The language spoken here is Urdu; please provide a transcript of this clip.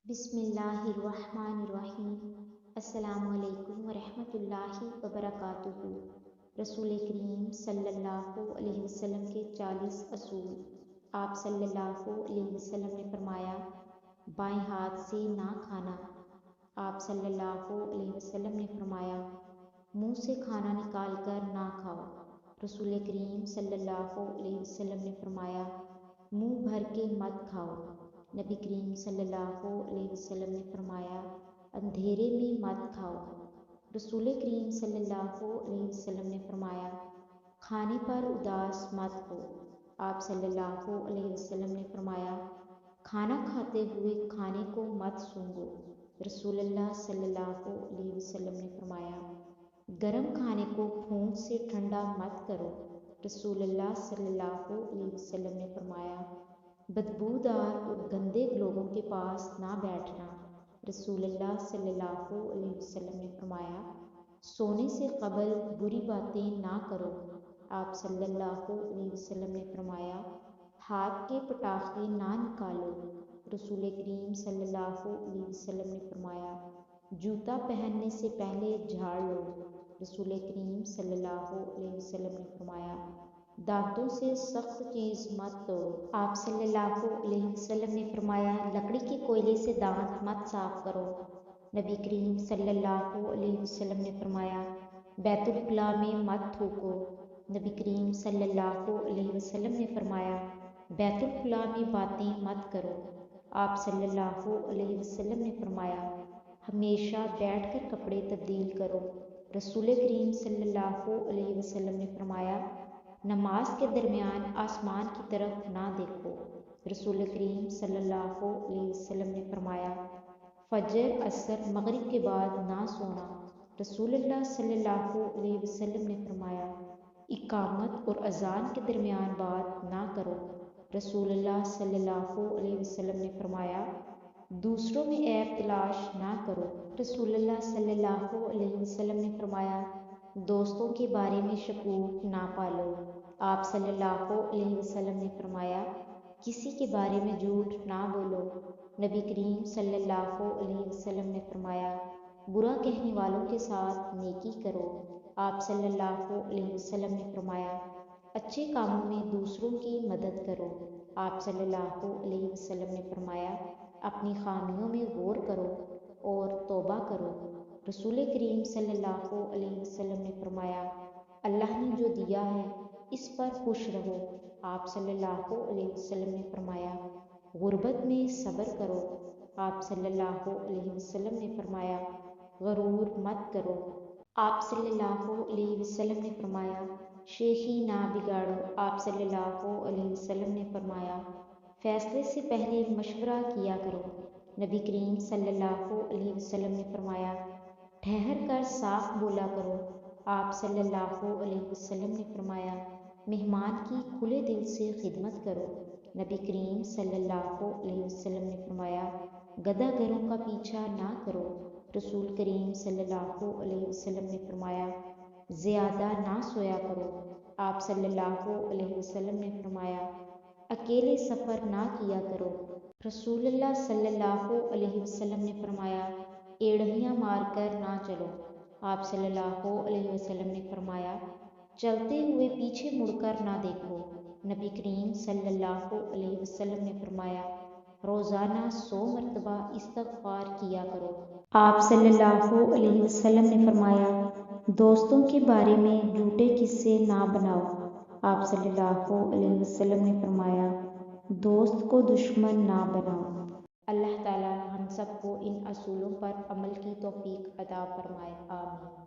بسم اللہ الرحمن الرحیم۔ السلام علیکم ورحمۃ اللہ وبرکاتہ۔ رسول کریم صلی اللہ علیہ وسلم کے 40 اصول۔ آپ صلی اللہ علیہ وسلم نے فرمایا، بائیں ہاتھ سے نہ کھانا۔ آپ صلی اللہ علیہ وسلم نے فرمایا، منہ سے کھانا نکال کر نہ کھاؤ۔ رسول کریم صلی اللہ علیہ وسلم نے فرمایا، منہ بھر کے مت کھاؤ۔ نبی کریم صلی اللہ علیہ وسلم نے فرمایا، اندھیرے میں مت کھاؤ۔ رسول کریم صلی اللہ علیہ وسلم نے فرمایا، کھانے پر اداس مت ہو۔ آپ صلی اللہ علیہ وسلم نے فرمایا، کھانا کھاتے ہوئے کھانے کو مت سونگھو۔ رسول اللہ صلی اللہ علیہ وسلم نے فرمایا، گرم کھانے کو پھونک سے ٹھنڈا مت کرو۔ رسول اللہ صلی اللہ علیہ وسلم نے فرمایا، بدبودار اور گندے لوگوں کے پاس نہ بیٹھنا۔ رسول اللہ صلی اللہ علیہ وسلم نے فرمایا، سونے سے قبل بری باتیں نہ کرو۔ آپ صلی اللہ علیہ وسلم نے فرمایا، ہاتھ کے پٹاخے نہ نکالو۔ رسول کریم صلی اللہ علیہ وسلم نے فرمایا، جوتا پہننے سے پہلے جھاڑ لو۔ رسول کریم صلی اللہ علیہ وسلم نے فرمایا، دانتوں سے سخت چیز مت توڑو۔ آپ صلی اللہ علیہ وسلم نے فرمایا، لکڑی کے کوئلے سے دانت مت صاف کرو۔ نبی کریم صلی اللہ علیہ وسلم نے فرمایا، بیت الخلاء میں مت تھوکو۔ نبی کریم صلی اللہ علیہ وسلم نے فرمایا، بیت الخلاء میں باتیں مت کرو۔ آپ صلی اللہ علیہ وسلم نے فرمایا، ہمیشہ بیٹھ کر کپڑے تبدیل کرو۔ رسول کریم صلی اللہ علیہ وسلم نے فرمایا، نماز کے درمیان آسمان کی طرف نہ دیکھو۔ رسول کریم صلی اللہ علیہ وسلم نے فرمایا، فجر، عصر، مغرب کے بعد نہ سونا۔ رسول اللہ صلی اللہ علیہ وسلم نے فرمایا، اقامت اور اذان کے درمیان بات نہ کرو۔ رسول اللہ صلی اللہ علیہ وسلم نے فرمایا، دوسروں میں عیب تلاش نہ کرو۔ رسول اللہ صلی اللہ علیہ وسلم نے فرمایا، دوستوں کے بارے میں شکوک نہ پالو۔ آپ صلی اللہ علیہ وسلم نے فرمایا، کسی کے بارے میں جھوٹ نہ بولو۔ نبی کریم صلی اللہ علیہ وسلم نے فرمایا، برا کہنے والوں کے ساتھ نیکی کرو۔ آپ صلی اللہ علیہ وسلم نے فرمایا، اچھے کاموں میں دوسروں کی مدد کرو۔ آپ صلی اللہ علیہ وسلم نے فرمایا، اپنی خامیوں میں غور کرو اور توبہ کرو۔ رسول کریم صلی اللہ علیہ وسلم نے فرمایا، اللہ نے جو دیا ہے اس پر خوش رہو۔ آپ صلی اللہ علیہ وسلم نے فرمایا، غربت میں صبر کرو۔ آپ صلی اللہ علیہ وسلم نے فرمایا، غرور مت کرو۔ آپ صلی اللہ علیہ وسلم نے فرمایا، شیخی نہ بگاڑو۔ آپ صلی اللہ علیہ وسلم نے فرمایا، فیصلے سے پہلے مشورہ کیا کرو۔ نبی کریم صلی اللہ علیہ وسلم نے فرمایا، ٹھہر کر صاف بولا کرو۔ آپ صلی اللہ علیہ وسلم نے فرمایا، مہمان کی کھلے دل سے خدمت کرو۔ نبی کریم صلی اللہ علیہ وسلم نے فرمایا، گدھا گروں کا پیچھا نہ کرو۔ رسول کریم صلی اللہ علیہ وسلم نے فرمایا، زیادہ نہ سویا کرو۔ آپ صلی اللہ علیہ وسلم نے فرمایا، اکیلے سفر نہ کیا کرو۔ رسول اللہ صلی اللہ علیہ وسلم نے فرمایا، ایڑھیاں مار کر نہ چلو۔ آپ صلی اللہ علیہ وسلم نے فرمایا، چلتے ہوئے پیچھے مڑ کر نہ دیکھو۔ نبی کریم صلی اللہ علیہ وسلم نے فرمایا، روزانہ 100 مرتبہ استغفار کیا کرو۔ آپ صلی اللہ علیہ وسلم نے فرمایا، دوستوں کے بارے میں جھوٹے قصے نہ بناؤ۔ آپ صلی اللہ علیہ وسلم نے فرمایا، دوست کو دشمن نہ بناؤ۔ اللہ تعالی ہم سب کو ان اصولوں پر عمل کی توفیق عطا فرمائے، آمین۔